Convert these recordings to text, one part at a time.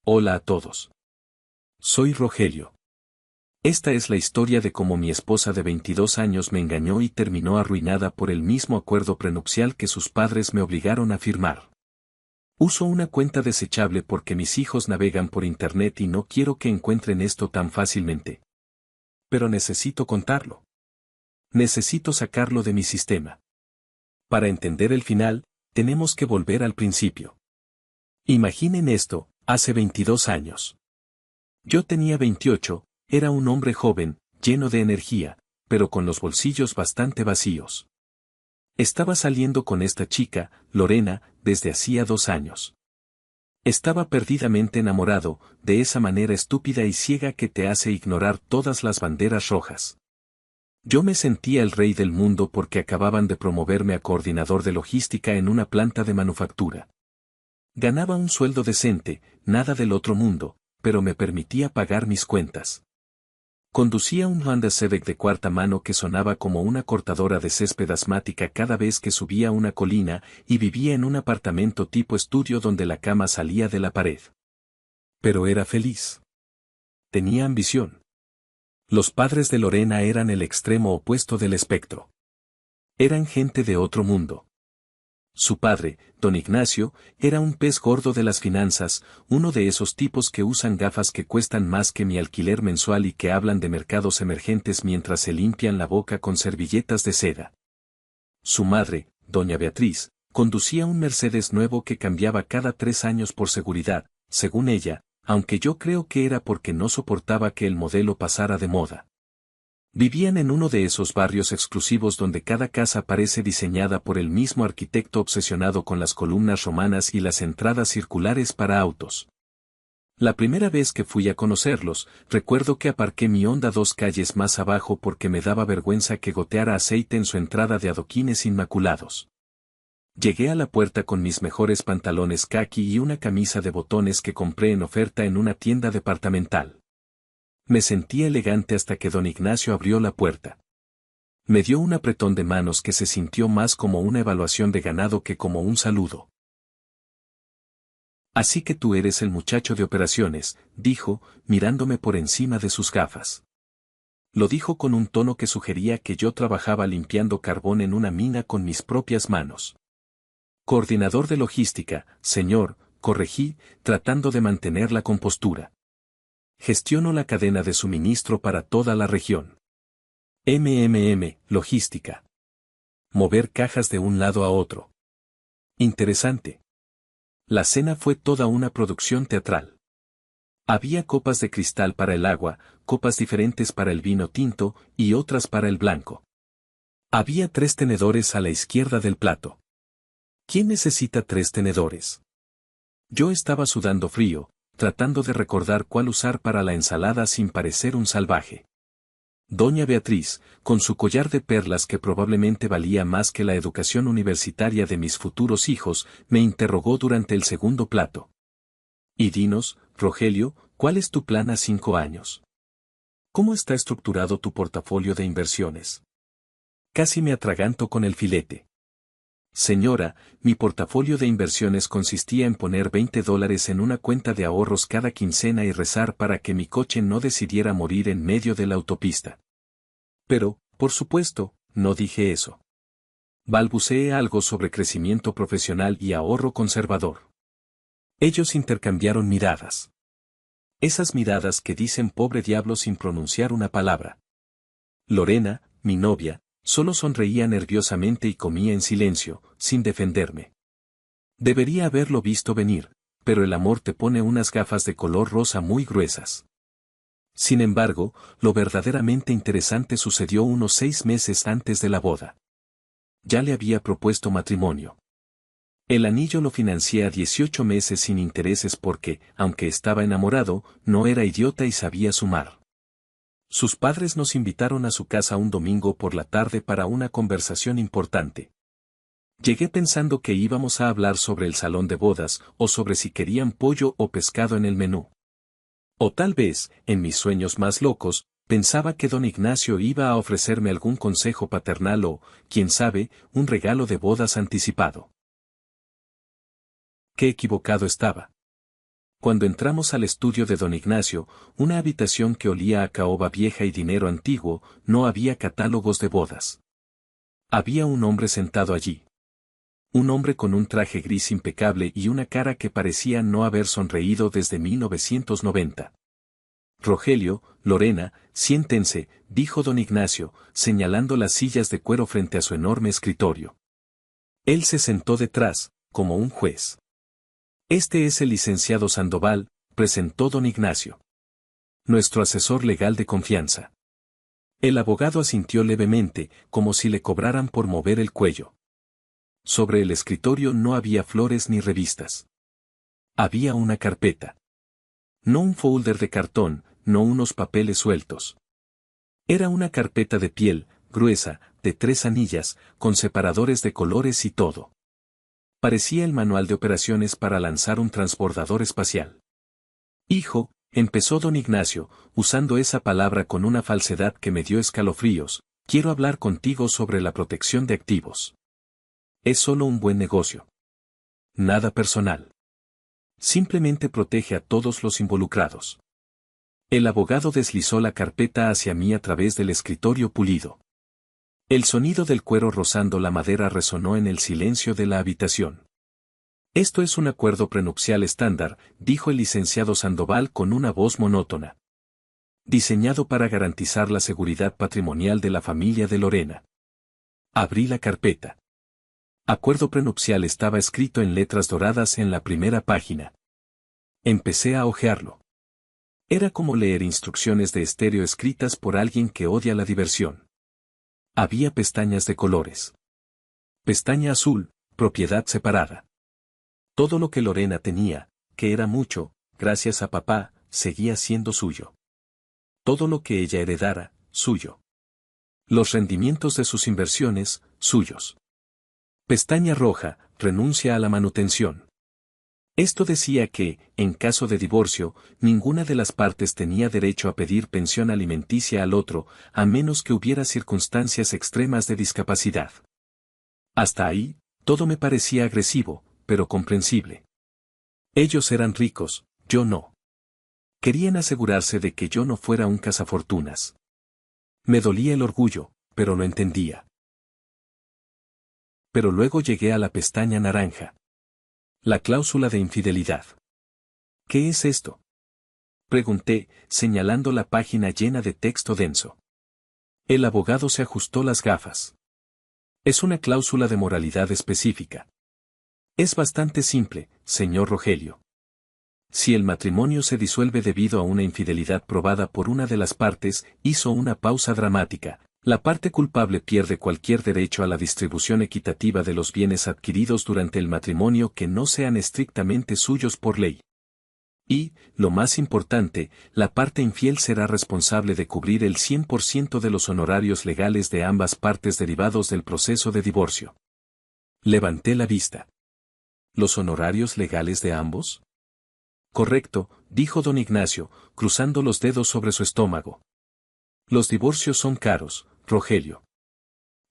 Hola a todos. Soy Rogelio. Esta es la historia de cómo mi esposa de 22 años me engañó y terminó arruinada por el mismo acuerdo prenupcial que sus padres me obligaron a firmar. Uso una cuenta desechable porque mis hijos navegan por internet y no quiero que encuentren esto tan fácilmente. Pero necesito contarlo. Necesito sacarlo de mi sistema. Para entender el final, tenemos que volver al principio. Imaginen esto, hace 22 años. Yo tenía 28, era un hombre joven, lleno de energía, pero con los bolsillos bastante vacíos. Estaba saliendo con esta chica, Lorena, desde hacía 2 años. Estaba perdidamente enamorado, de esa manera estúpida y ciega que te hace ignorar todas las banderas rojas. Yo me sentía el rey del mundo porque acababan de promoverme a coordinador de logística en una planta de manufactura. Ganaba un sueldo decente, nada del otro mundo, pero me permitía pagar mis cuentas. Conducía un Honda Civic de cuarta mano que sonaba como una cortadora de césped asmática cada vez que subía una colina y vivía en un apartamento tipo estudio donde la cama salía de la pared. Pero era feliz. Tenía ambición. Los padres de Lorena eran el extremo opuesto del espectro. Eran gente de otro mundo. Su padre, don Ignacio, era un pez gordo de las finanzas, uno de esos tipos que usan gafas que cuestan más que mi alquiler mensual y que hablan de mercados emergentes mientras se limpian la boca con servilletas de seda. Su madre, doña Beatriz, conducía un Mercedes nuevo que cambiaba cada 3 años por seguridad, según ella, aunque yo creo que era porque no soportaba que el modelo pasara de moda. Vivían en uno de esos barrios exclusivos donde cada casa parece diseñada por el mismo arquitecto obsesionado con las columnas romanas y las entradas circulares para autos. La primera vez que fui a conocerlos, recuerdo que aparqué mi Honda 2 calles más abajo porque me daba vergüenza que goteara aceite en su entrada de adoquines inmaculados. Llegué a la puerta con mis mejores pantalones caqui y una camisa de botones que compré en oferta en una tienda departamental. Me sentí elegante hasta que don Ignacio abrió la puerta. Me dio un apretón de manos que se sintió más como una evaluación de ganado que como un saludo. Así que tú eres el muchacho de operaciones, dijo, mirándome por encima de sus gafas. Lo dijo con un tono que sugería que yo trabajaba limpiando carbón en una mina con mis propias manos. Coordinador de logística, señor, corregí, tratando de mantener la compostura. Gestiono la cadena de suministro para toda la región. Logística. Mover cajas de un lado a otro. Interesante. La cena fue toda una producción teatral. Había copas de cristal para el agua, copas diferentes para el vino tinto y otras para el blanco. Había 3 tenedores a la izquierda del plato. ¿Quién necesita 3 tenedores? Yo estaba sudando frío, tratando de recordar cuál usar para la ensalada sin parecer un salvaje. Doña Beatriz, con su collar de perlas que probablemente valía más que la educación universitaria de mis futuros hijos, me interrogó durante el segundo plato. Y dinos, Rogelio, ¿cuál es tu plan a 5 años? ¿Cómo está estructurado tu portafolio de inversiones? Casi me atraganto con el filete. Señora, mi portafolio de inversiones consistía en poner $20 en una cuenta de ahorros cada quincena y rezar para que mi coche no decidiera morir en medio de la autopista. Pero, por supuesto, no dije eso. Balbuceé algo sobre crecimiento profesional y ahorro conservador. Ellos intercambiaron miradas. Esas miradas que dicen pobre diablo sin pronunciar una palabra. Lorena, mi novia, solo sonreía nerviosamente y comía en silencio, sin defenderme. Debería haberlo visto venir, pero el amor te pone unas gafas de color rosa muy gruesas. Sin embargo, lo verdaderamente interesante sucedió unos 6 meses antes de la boda. Ya le había propuesto matrimonio. El anillo lo financié a 18 meses sin intereses porque, aunque estaba enamorado, no era idiota y sabía sumar. Sus padres nos invitaron a su casa un domingo por la tarde para una conversación importante. Llegué pensando que íbamos a hablar sobre el salón de bodas o sobre si querían pollo o pescado en el menú. O tal vez, en mis sueños más locos, pensaba que don Ignacio iba a ofrecerme algún consejo paternal o, quién sabe, un regalo de bodas anticipado. Qué equivocado estaba. Cuando entramos al estudio de don Ignacio, una habitación que olía a caoba vieja y dinero antiguo, no había catálogos de bodas. Había un hombre sentado allí. Un hombre con un traje gris impecable y una cara que parecía no haber sonreído desde 1990. Rogelio, Lorena, siéntense, dijo don Ignacio, señalando las sillas de cuero frente a su enorme escritorio. Él se sentó detrás, como un juez. Este es el licenciado Sandoval, presentó don Ignacio. Nuestro asesor legal de confianza. El abogado asintió levemente, como si le cobraran por mover el cuello. Sobre el escritorio no había flores ni revistas. Había una carpeta. No un folder de cartón, no unos papeles sueltos. Era una carpeta de piel, gruesa, de 3 anillas, con separadores de colores y todo. Parecía el manual de operaciones para lanzar un transbordador espacial. Hijo, empezó don Ignacio, usando esa palabra con una falsedad que me dio escalofríos, quiero hablar contigo sobre la protección de activos. Es solo un buen negocio. Nada personal. Simplemente protege a todos los involucrados. El abogado deslizó la carpeta hacia mí a través del escritorio pulido. El sonido del cuero rozando la madera resonó en el silencio de la habitación. Esto es un acuerdo prenupcial estándar, dijo el licenciado Sandoval con una voz monótona. Diseñado para garantizar la seguridad patrimonial de la familia de Lorena. Abrí la carpeta. Acuerdo prenupcial estaba escrito en letras doradas en la primera página. Empecé a hojearlo. Era como leer instrucciones de estéreo escritas por alguien que odia la diversión. Había pestañas de colores. Pestaña azul, propiedad separada. Todo lo que Lorena tenía, que era mucho, gracias a papá, seguía siendo suyo. Todo lo que ella heredara, suyo. Los rendimientos de sus inversiones, suyos. Pestaña roja, renuncia a la manutención. Esto decía que, en caso de divorcio, ninguna de las partes tenía derecho a pedir pensión alimenticia al otro, a menos que hubiera circunstancias extremas de discapacidad. Hasta ahí, todo me parecía agresivo, pero comprensible. Ellos eran ricos, yo no. Querían asegurarse de que yo no fuera un cazafortunas. Me dolía el orgullo, pero lo entendía. Pero luego llegué a la pestaña naranja. La cláusula de infidelidad. ¿Qué es esto? Pregunté, señalando la página llena de texto denso. El abogado se ajustó las gafas. Es una cláusula de moralidad específica. Es bastante simple, señor Rogelio. Si el matrimonio se disuelve debido a una infidelidad probada por una de las partes, hizo una pausa dramática. La parte culpable pierde cualquier derecho a la distribución equitativa de los bienes adquiridos durante el matrimonio que no sean estrictamente suyos por ley. Y, lo más importante, la parte infiel será responsable de cubrir el 100% de los honorarios legales de ambas partes derivados del proceso de divorcio. Levanté la vista. ¿Los honorarios legales de ambos? Correcto, dijo don Ignacio, cruzando los dedos sobre su estómago. Los divorcios son caros, Rogelio.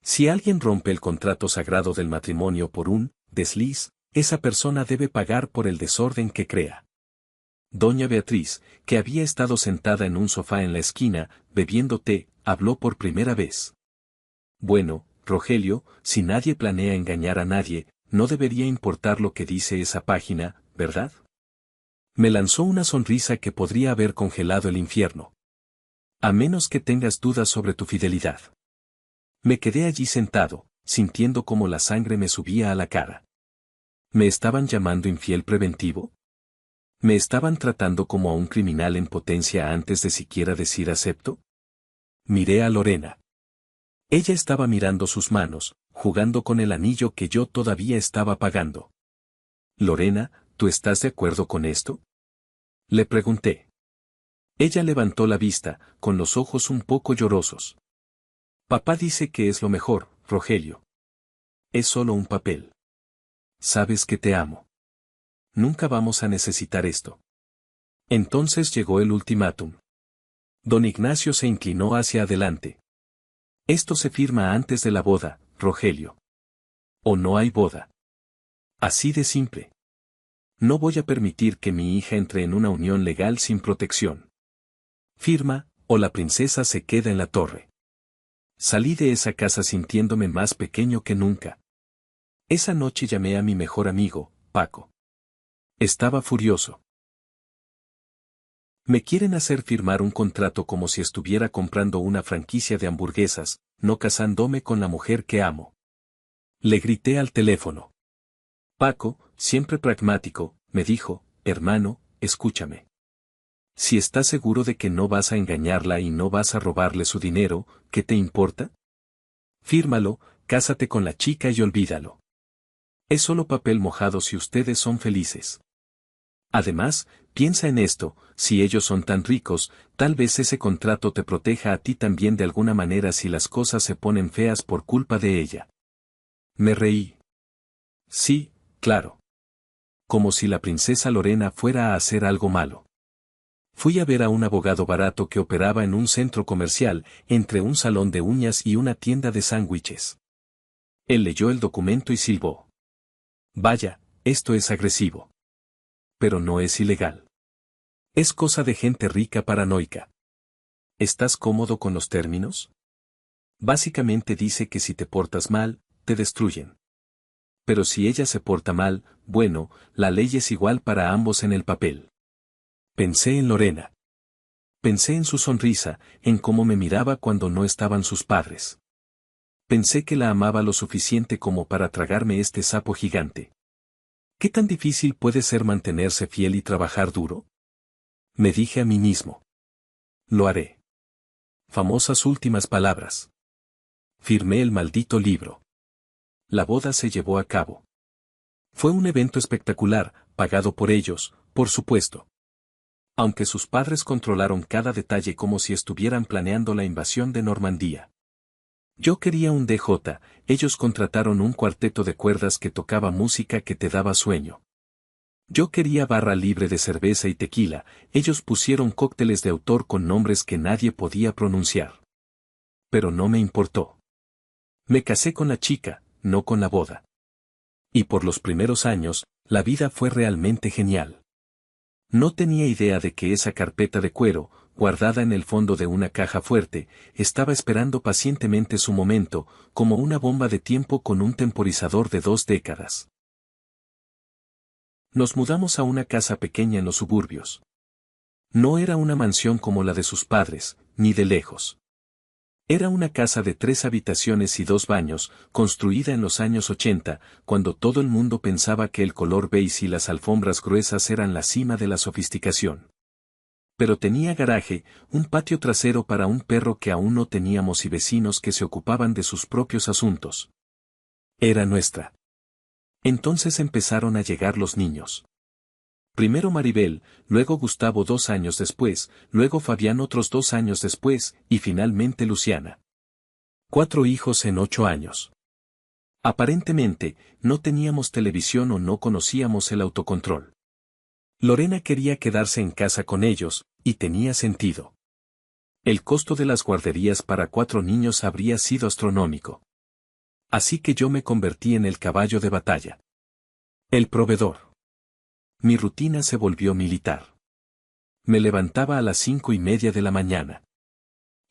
Si alguien rompe el contrato sagrado del matrimonio por un desliz, esa persona debe pagar por el desorden que crea. Doña Beatriz, que había estado sentada en un sofá en la esquina, bebiendo té, habló por primera vez. Bueno, Rogelio, si nadie planea engañar a nadie, no debería importar lo que dice esa página, ¿verdad? Me lanzó una sonrisa que podría haber congelado el infierno. A menos que tengas dudas sobre tu fidelidad. Me quedé allí sentado, sintiendo como la sangre me subía a la cara. ¿Me estaban llamando infiel preventivo? ¿Me estaban tratando como a un criminal en potencia antes de siquiera decir acepto? Miré a Lorena. Ella estaba mirando sus manos, jugando con el anillo que yo todavía estaba pagando. Lorena, ¿tú estás de acuerdo con esto? Le pregunté. Ella levantó la vista, con los ojos un poco llorosos. Papá dice que es lo mejor, Rogelio. Es solo un papel. Sabes que te amo. Nunca vamos a necesitar esto. Entonces llegó el ultimátum. Don Ignacio se inclinó hacia adelante. Esto se firma antes de la boda, Rogelio. O no hay boda. Así de simple. No voy a permitir que mi hija entre en una unión legal sin protección. Firma, o la princesa se queda en la torre. Salí de esa casa sintiéndome más pequeño que nunca. Esa noche llamé a mi mejor amigo, Paco. Estaba furioso. Me quieren hacer firmar un contrato como si estuviera comprando una franquicia de hamburguesas, no casándome con la mujer que amo. Le grité al teléfono. Paco, siempre pragmático, me dijo, hermano, escúchame. Si estás seguro de que no vas a engañarla y no vas a robarle su dinero, ¿qué te importa? Fírmalo, cásate con la chica y olvídalo. Es solo papel mojado si ustedes son felices. Además, piensa en esto, si ellos son tan ricos, tal vez ese contrato te proteja a ti también de alguna manera si las cosas se ponen feas por culpa de ella. Me reí. Sí, claro. Como si la princesa Lorena fuera a hacer algo malo. Fui a ver a un abogado barato que operaba en un centro comercial, entre un salón de uñas y una tienda de sándwiches. Él leyó el documento y silbó. Vaya, esto es agresivo. Pero no es ilegal. Es cosa de gente rica paranoica. ¿Estás cómodo con los términos? Básicamente dice que si te portas mal, te destruyen. Pero si ella se porta mal, bueno, la ley es igual para ambos en el papel. Pensé en Lorena. Pensé en su sonrisa, en cómo me miraba cuando no estaban sus padres. Pensé que la amaba lo suficiente como para tragarme este sapo gigante. ¿Qué tan difícil puede ser mantenerse fiel y trabajar duro? Me dije a mí mismo. Lo haré. Famosas últimas palabras. Firmé el maldito libro. La boda se llevó a cabo. Fue un evento espectacular, pagado por ellos, por supuesto. Aunque sus padres controlaron cada detalle como si estuvieran planeando la invasión de Normandía. Yo quería un DJ, ellos contrataron un cuarteto de cuerdas que tocaba música que te daba sueño. Yo quería barra libre de cerveza y tequila, ellos pusieron cócteles de autor con nombres que nadie podía pronunciar. Pero no me importó. Me casé con la chica, no con la boda. Y por los primeros años, la vida fue realmente genial. No tenía idea de que esa carpeta de cuero, guardada en el fondo de una caja fuerte, estaba esperando pacientemente su momento, como una bomba de tiempo con un temporizador de 2 décadas. Nos mudamos a una casa pequeña en los suburbios. No era una mansión como la de sus padres, ni de lejos. Era una casa de 3 habitaciones y 2 baños, construida en los años 80, cuando todo el mundo pensaba que el color beige y las alfombras gruesas eran la cima de la sofisticación. Pero tenía garaje, un patio trasero para un perro que aún no teníamos y vecinos que se ocupaban de sus propios asuntos. Era nuestra. Entonces empezaron a llegar los niños. Primero Maribel, luego Gustavo 2 años después, luego Fabián otros 2 años después, y finalmente Luciana. 4 hijos en 8 años. Aparentemente, no teníamos televisión o no conocíamos el autocontrol. Lorena quería quedarse en casa con ellos, y tenía sentido. El costo de las guarderías para 4 niños habría sido astronómico. Así que yo me convertí en el caballo de batalla. El proveedor. Mi rutina se volvió militar. Me levantaba a las 5:30 de la mañana.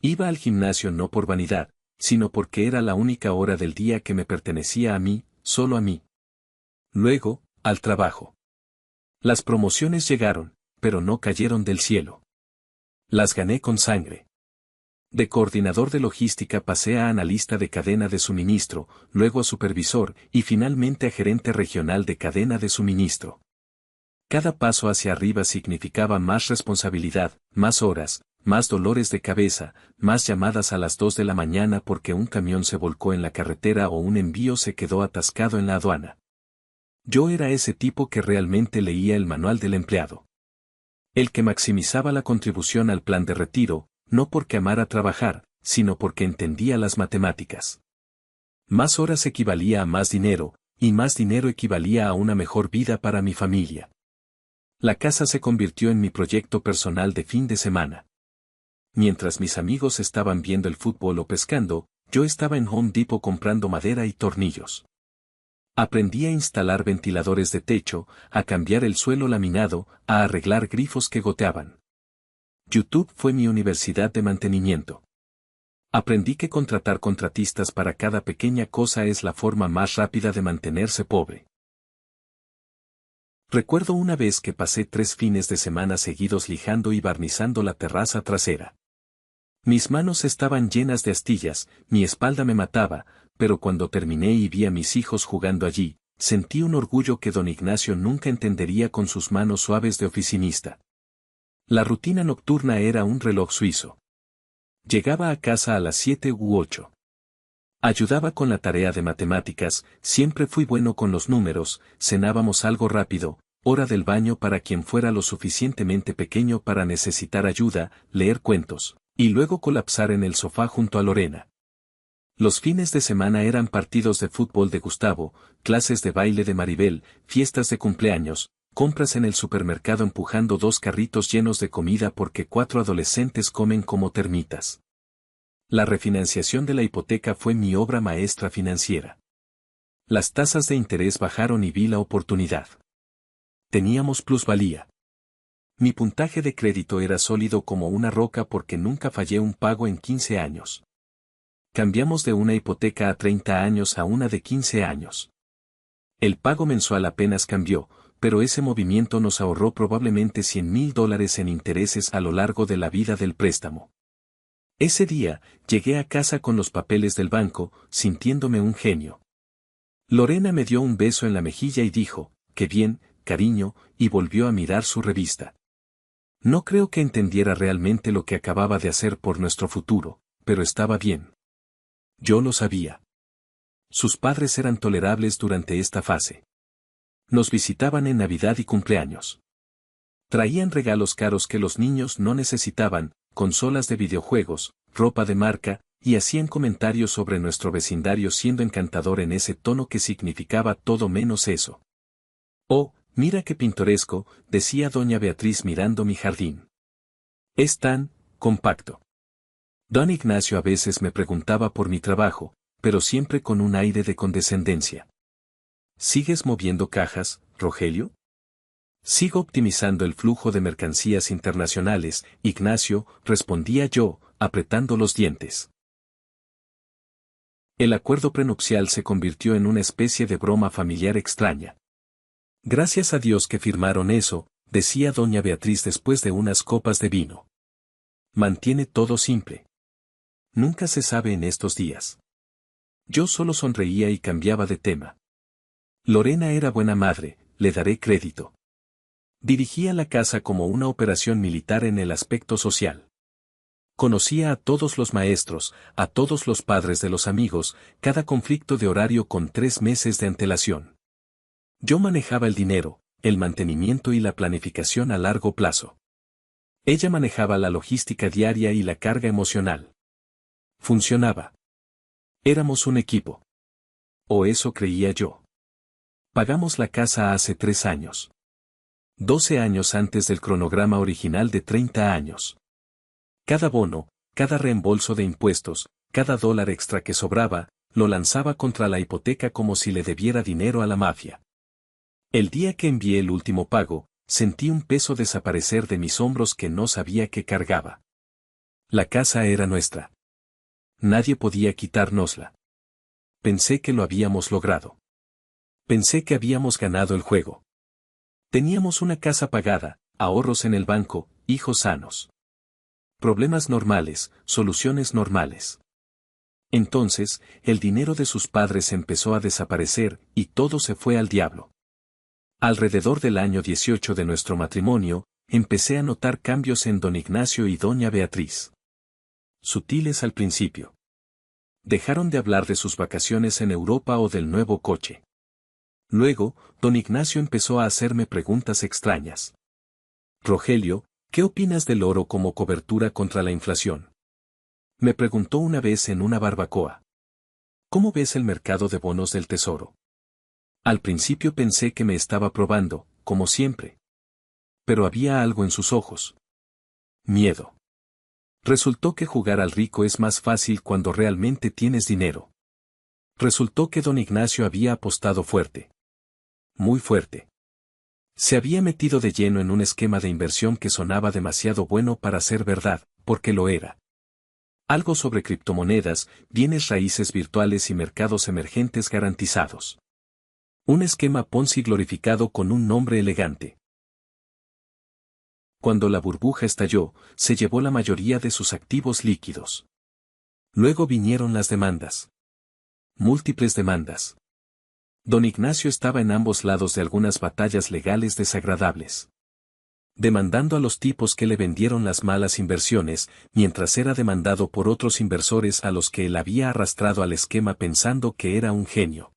Iba al gimnasio no por vanidad, sino porque era la única hora del día que me pertenecía a mí, solo a mí. Luego, al trabajo. Las promociones llegaron, pero no cayeron del cielo. Las gané con sangre. De coordinador de logística pasé a analista de cadena de suministro, luego a supervisor y finalmente a gerente regional de cadena de suministro. Cada paso hacia arriba significaba más responsabilidad, más horas, más dolores de cabeza, más llamadas a las 2 de la mañana porque un camión se volcó en la carretera o un envío se quedó atascado en la aduana. Yo era ese tipo que realmente leía el manual del empleado. El que maximizaba la contribución al plan de retiro, no porque amara trabajar, sino porque entendía las matemáticas. Más horas equivalía a más dinero, y más dinero equivalía a una mejor vida para mi familia. La casa se convirtió en mi proyecto personal de fin de semana. Mientras mis amigos estaban viendo el fútbol o pescando, yo estaba en Home Depot comprando madera y tornillos. Aprendí a instalar ventiladores de techo, a cambiar el suelo laminado, a arreglar grifos que goteaban. YouTube fue mi universidad de mantenimiento. Aprendí que contratar contratistas para cada pequeña cosa es la forma más rápida de mantenerse pobre. Recuerdo una vez que pasé 3 fines de semana seguidos lijando y barnizando la terraza trasera. Mis manos estaban llenas de astillas, mi espalda me mataba, pero cuando terminé y vi a mis hijos jugando allí, sentí un orgullo que don Ignacio nunca entendería con sus manos suaves de oficinista. La rutina nocturna era un reloj suizo. Llegaba a casa a las 7 u 8. Ayudaba con la tarea de matemáticas, siempre fui bueno con los números, cenábamos algo rápido, hora del baño para quien fuera lo suficientemente pequeño para necesitar ayuda, leer cuentos, y luego colapsar en el sofá junto a Lorena. Los fines de semana eran partidos de fútbol de Gustavo, clases de baile de Maribel, fiestas de cumpleaños, compras en el supermercado empujando 2 carritos llenos de comida porque 4 adolescentes comen como termitas. La refinanciación de la hipoteca fue mi obra maestra financiera. Las tasas de interés bajaron y vi la oportunidad. Teníamos plusvalía. Mi puntaje de crédito era sólido como una roca porque nunca fallé un pago en 15 años. Cambiamos de una hipoteca a 30 años a una de 15 años. El pago mensual apenas cambió, pero ese movimiento nos ahorró probablemente $100,000 en intereses a lo largo de la vida del préstamo. Ese día, llegué a casa con los papeles del banco, sintiéndome un genio. Lorena me dio un beso en la mejilla y dijo, «Qué bien, cariño», y volvió a mirar su revista. No creo que entendiera realmente lo que acababa de hacer por nuestro futuro, pero estaba bien. Yo lo sabía. Sus padres eran tolerables durante esta fase. Nos visitaban en Navidad y cumpleaños. Traían regalos caros que los niños no necesitaban, consolas de videojuegos, ropa de marca, y hacían comentarios sobre nuestro vecindario siendo encantador en ese tono que significaba todo menos eso. «Oh, mira qué pintoresco», decía doña Beatriz mirando mi jardín. «Es tan compacto». Don Ignacio a veces me preguntaba por mi trabajo, pero siempre con un aire de condescendencia. «¿Sigues moviendo cajas, Rogelio?» «Sigo optimizando el flujo de mercancías internacionales, Ignacio», respondía yo, apretando los dientes. El acuerdo prenupcial se convirtió en una especie de broma familiar extraña. «Gracias a Dios que firmaron eso», decía doña Beatriz después de unas copas de vino. «Mantiene todo simple. Nunca se sabe en estos días». Yo solo sonreía y cambiaba de tema. Lorena era buena madre, le daré crédito. Dirigía la casa como una operación militar en el aspecto social. Conocía a todos los maestros, a todos los padres de los amigos, cada conflicto de horario con 3 meses de antelación. Yo manejaba el dinero, el mantenimiento y la planificación a largo plazo. Ella manejaba la logística diaria y la carga emocional. Funcionaba. Éramos un equipo. O eso creía yo. Pagamos la casa hace 3 años. 12 años antes del cronograma original de 30 años. Cada bono, cada reembolso de impuestos, cada dólar extra que sobraba, lo lanzaba contra la hipoteca como si le debiera dinero a la mafia. El día que envié el último pago, sentí un peso desaparecer de mis hombros que no sabía que cargaba. La casa era nuestra. Nadie podía quitárnosla. Pensé que lo habíamos logrado. Pensé que habíamos ganado el juego. Teníamos una casa pagada, ahorros en el banco, hijos sanos. Problemas normales, soluciones normales. Entonces, el dinero de sus padres empezó a desaparecer, y todo se fue al diablo. Alrededor del año 18 de nuestro matrimonio, empecé a notar cambios en don Ignacio y doña Beatriz. Sutiles al principio. Dejaron de hablar de sus vacaciones en Europa o del nuevo coche. Luego, don Ignacio empezó a hacerme preguntas extrañas. «Rogelio, ¿qué opinas del oro como cobertura contra la inflación?», me preguntó una vez en una barbacoa. «¿Cómo ves el mercado de bonos del tesoro?». Al principio pensé que me estaba probando, como siempre. Pero había algo en sus ojos. Miedo. Resultó que jugar al rico es más fácil cuando realmente tienes dinero. Resultó que don Ignacio había apostado fuerte. Muy fuerte. Se había metido de lleno en un esquema de inversión que sonaba demasiado bueno para ser verdad, porque lo era. Algo sobre criptomonedas, bienes raíces virtuales y mercados emergentes garantizados. Un esquema Ponzi glorificado con un nombre elegante. Cuando la burbuja estalló, se llevó la mayoría de sus activos líquidos. Luego vinieron las demandas. Múltiples demandas. Don Ignacio estaba en ambos lados de algunas batallas legales desagradables. Demandando a los tipos que le vendieron las malas inversiones, mientras era demandado por otros inversores a los que él había arrastrado al esquema pensando que era un genio.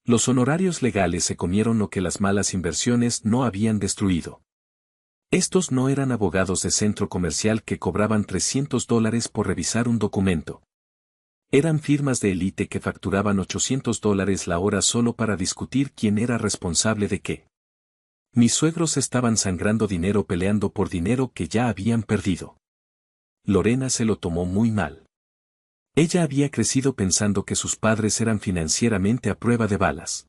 Los honorarios legales se comieron lo que las malas inversiones no habían destruido. Estos no eran abogados de centro comercial que cobraban $300 por revisar un documento. Eran firmas de élite que facturaban $800 la hora solo para discutir quién era responsable de qué. Mis suegros estaban sangrando dinero peleando por dinero que ya habían perdido. Lorena se lo tomó muy mal. Ella había crecido pensando que sus padres eran financieramente a prueba de balas.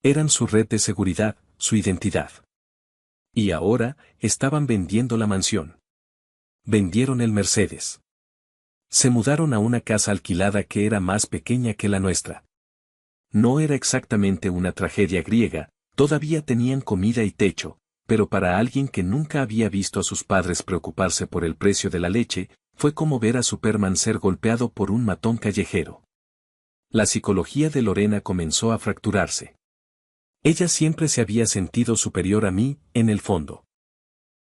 Eran su red de seguridad, su identidad. Y ahora, estaban vendiendo la mansión. Vendieron el Mercedes. Se mudaron a una casa alquilada que era más pequeña que la nuestra. No era exactamente una tragedia griega, todavía tenían comida y techo, pero para alguien que nunca había visto a sus padres preocuparse por el precio de la leche, fue como ver a Superman ser golpeado por un matón callejero. La psicología de Lorena comenzó a fracturarse. Ella siempre se había sentido superior a mí, en el fondo.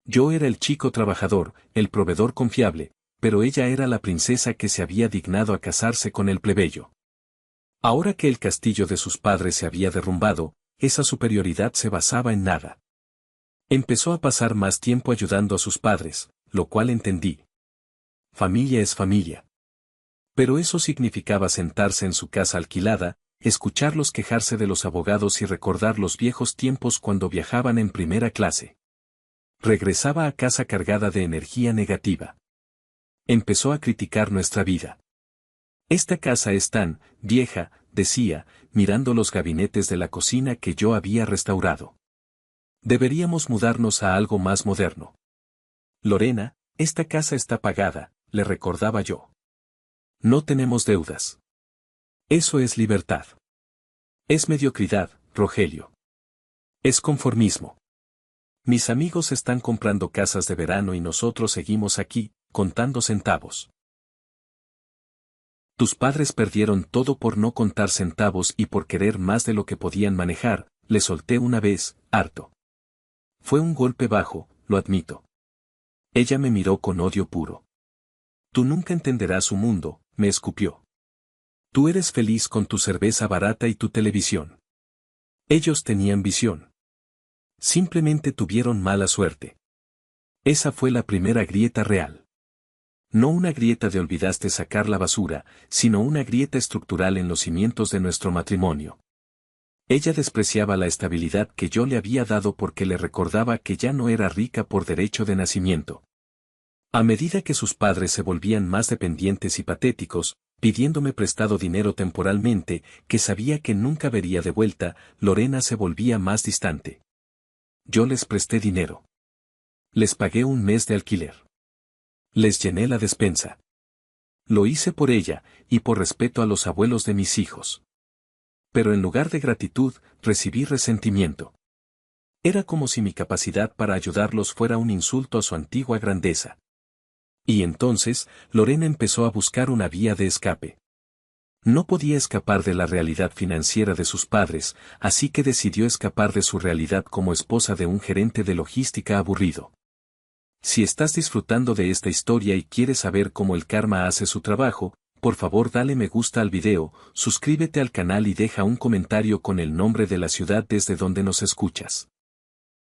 Yo era el chico trabajador, el proveedor confiable, pero ella era la princesa que se había dignado a casarse con el plebeyo. Ahora que el castillo de sus padres se había derrumbado, esa superioridad se basaba en nada. Empezó a pasar más tiempo ayudando a sus padres, lo cual entendí. Familia es familia. Pero eso significaba sentarse en su casa alquilada, escucharlos quejarse de los abogados y recordar los viejos tiempos cuando viajaban en primera clase. Regresaba a casa cargada de energía negativa. Empezó a criticar nuestra vida. Esta casa es tan vieja, decía, mirando los gabinetes de la cocina que yo había restaurado. Deberíamos mudarnos a algo más moderno. Lorena, esta casa está pagada, le recordaba yo. No tenemos deudas. Eso es libertad. Es mediocridad, Rogelio. Es conformismo. Mis amigos están comprando casas de verano y nosotros seguimos aquí, contando centavos. Tus padres perdieron todo por no contar centavos y por querer más de lo que podían manejar, le solté una vez, harto. Fue un golpe bajo, lo admito. Ella me miró con odio puro. Tú nunca entenderás su mundo, me escupió. Tú eres feliz con tu cerveza barata y tu televisión. Ellos tenían visión. Simplemente tuvieron mala suerte. Esa fue la primera grieta real. No una grieta de olvidaste sacar la basura, sino una grieta estructural en los cimientos de nuestro matrimonio. Ella despreciaba la estabilidad que yo le había dado porque le recordaba que ya no era rica por derecho de nacimiento. A medida que sus padres se volvían más dependientes y patéticos, pidiéndome prestado dinero temporalmente, que sabía que nunca vería de vuelta, Lorena se volvía más distante. Yo les presté dinero. Les pagué un mes de alquiler. Les llené la despensa. Lo hice por ella, y por respeto a los abuelos de mis hijos. Pero en lugar de gratitud, recibí resentimiento. Era como si mi capacidad para ayudarlos fuera un insulto a su antigua grandeza. Y entonces, Lorena empezó a buscar una vía de escape. No podía escapar de la realidad financiera de sus padres, así que decidió escapar de su realidad como esposa de un gerente de logística aburrido. Si estás disfrutando de esta historia y quieres saber cómo el karma hace su trabajo, por favor dale me gusta al video, suscríbete al canal y deja un comentario con el nombre de la ciudad desde donde nos escuchas.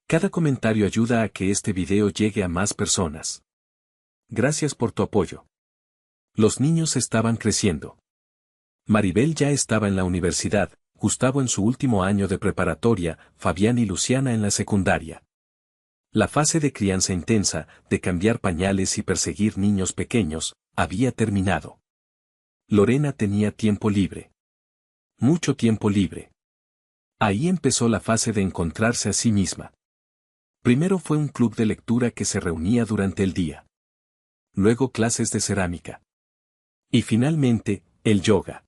Cada comentario ayuda a que este video llegue a más personas. Gracias por tu apoyo. Los niños estaban creciendo. Maribel ya estaba en la universidad, Gustavo en su último año de preparatoria, Fabián y Luciana en la secundaria. La fase de crianza intensa, de cambiar pañales y perseguir niños pequeños, había terminado. Lorena tenía tiempo libre. Mucho tiempo libre. Ahí empezó la fase de encontrarse a sí misma. Primero fue un club de lectura que se reunía durante el día. Luego clases de cerámica. Y finalmente, el yoga.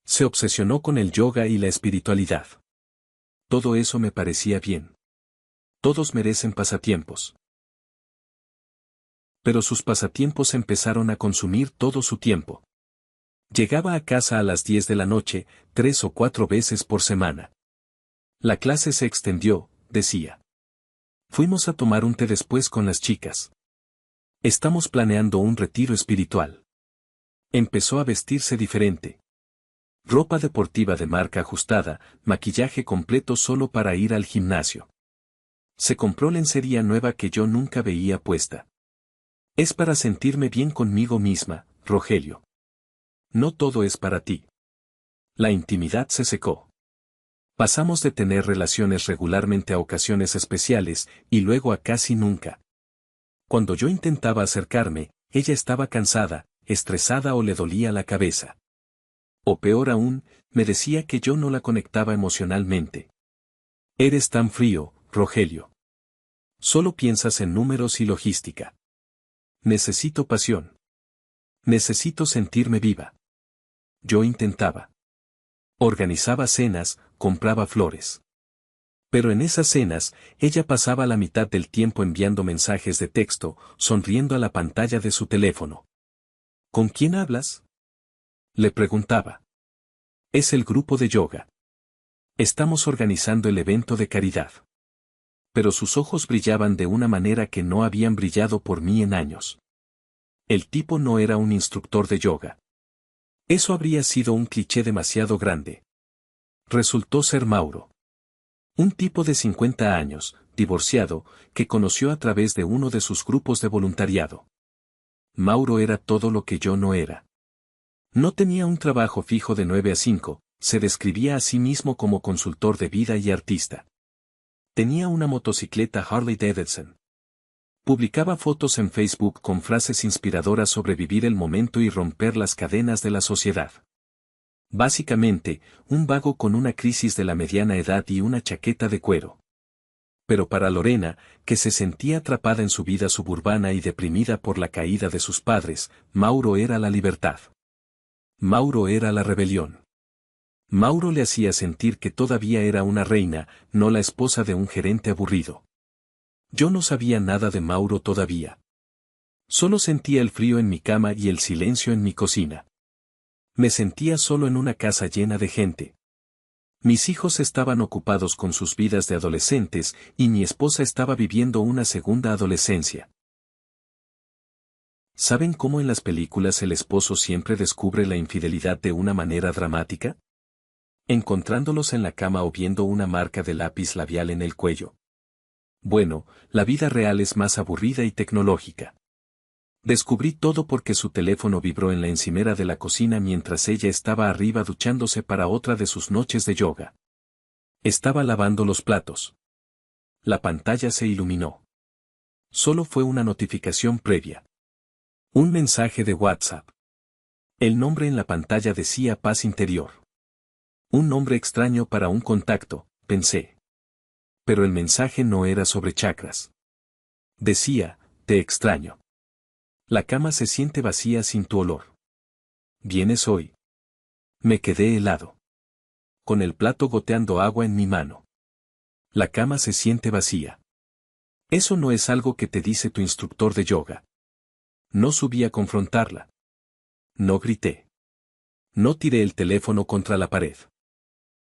Se obsesionó con el yoga y la espiritualidad. Todo eso me parecía bien. Todos merecen pasatiempos. Pero sus pasatiempos empezaron a consumir todo su tiempo. Llegaba a casa a las 10 de la noche, 3 o 4 veces por semana. La clase se extendió, decía. Fuimos a tomar un té después con las chicas. Estamos planeando un retiro espiritual. Empezó a vestirse diferente. Ropa deportiva de marca ajustada, maquillaje completo solo para ir al gimnasio. Se compró lencería nueva que yo nunca veía puesta. Es para sentirme bien conmigo misma, Rogelio. No todo es para ti. La intimidad se secó. Pasamos de tener relaciones regularmente a ocasiones especiales, y luego a casi nunca. Cuando yo intentaba acercarme, ella estaba cansada, estresada o le dolía la cabeza. O peor aún, me decía que yo no la conectaba emocionalmente. Eres tan frío, Rogelio. Solo piensas en números y logística. Necesito pasión. Necesito sentirme viva. Yo intentaba. Organizaba cenas, compraba flores. Pero en esas cenas, ella pasaba la mitad del tiempo enviando mensajes de texto, sonriendo a la pantalla de su teléfono. ¿Con quién hablas?, le preguntaba. Es el grupo de yoga. Estamos organizando el evento de caridad. Pero sus ojos brillaban de una manera que no habían brillado por mí en años. El tipo no era un instructor de yoga. Eso habría sido un cliché demasiado grande. Resultó ser Mauro. Un tipo de 50 años, divorciado, que conoció a través de uno de sus grupos de voluntariado. Mauro era todo lo que yo no era. No tenía un trabajo fijo de 9 a 5, se describía a sí mismo como consultor de vida y artista. Tenía una motocicleta Harley Davidson. Publicaba fotos en Facebook con frases inspiradoras sobre vivir el momento y romper las cadenas de la sociedad. Básicamente, un vago con una crisis de la mediana edad y una chaqueta de cuero. Pero para Lorena, que se sentía atrapada en su vida suburbana y deprimida por la caída de sus padres, Mauro era la libertad. Mauro era la rebelión. Mauro le hacía sentir que todavía era una reina, no la esposa de un gerente aburrido. Yo no sabía nada de Mauro todavía. Solo sentía el frío en mi cama y el silencio en mi cocina. Me sentía solo en una casa llena de gente. Mis hijos estaban ocupados con sus vidas de adolescentes y mi esposa estaba viviendo una segunda adolescencia. ¿Saben cómo en las películas el esposo siempre descubre la infidelidad de una manera dramática? Encontrándolos en la cama o viendo una marca de lápiz labial en el cuello. Bueno, la vida real es más aburrida y tecnológica. Descubrí todo porque su teléfono vibró en la encimera de la cocina mientras ella estaba arriba duchándose para otra de sus noches de yoga. Estaba lavando los platos. La pantalla se iluminó. Solo fue una notificación previa. Un mensaje de WhatsApp. El nombre en la pantalla decía paz interior. Un nombre extraño para un contacto, pensé. Pero el mensaje no era sobre chakras. Decía, te extraño. La cama se siente vacía sin tu olor. ¿Vienes hoy? Me quedé helado. Con el plato goteando agua en mi mano. La cama se siente vacía. Eso no es algo que te dice tu instructor de yoga. No subí a confrontarla. No grité. No tiré el teléfono contra la pared.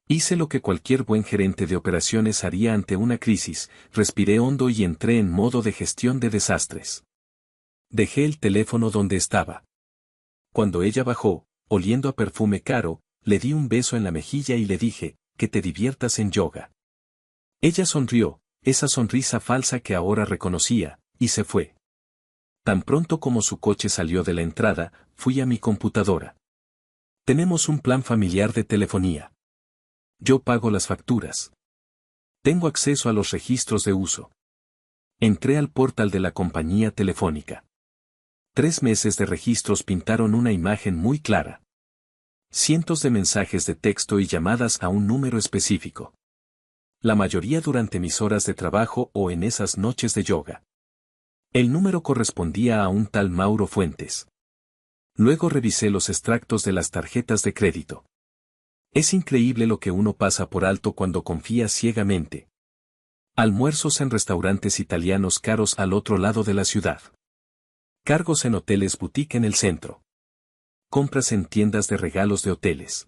Hice lo que cualquier buen gerente de operaciones haría ante una crisis, respiré hondo y entré en modo de gestión de desastres. Dejé el teléfono donde estaba. Cuando ella bajó, oliendo a perfume caro, le di un beso en la mejilla y le dije, que te diviertas en yoga. Ella sonrió, esa sonrisa falsa que ahora reconocía, y se fue. Tan pronto como su coche salió de la entrada, fui a mi computadora. Tenemos un plan familiar de telefonía. Yo pago las facturas. Tengo acceso a los registros de uso. Entré al portal de la compañía telefónica. 3 meses de registros pintaron una imagen muy clara. Cientos de mensajes de texto y llamadas a un número específico. La mayoría durante mis horas de trabajo o en esas noches de yoga. El número correspondía a un tal Mauro Fuentes. Luego revisé los extractos de las tarjetas de crédito. Es increíble lo que uno pasa por alto cuando confía ciegamente. Almuerzos en restaurantes italianos caros al otro lado de la ciudad. Cargos en hoteles boutique en el centro. Compras en tiendas de regalos de hoteles.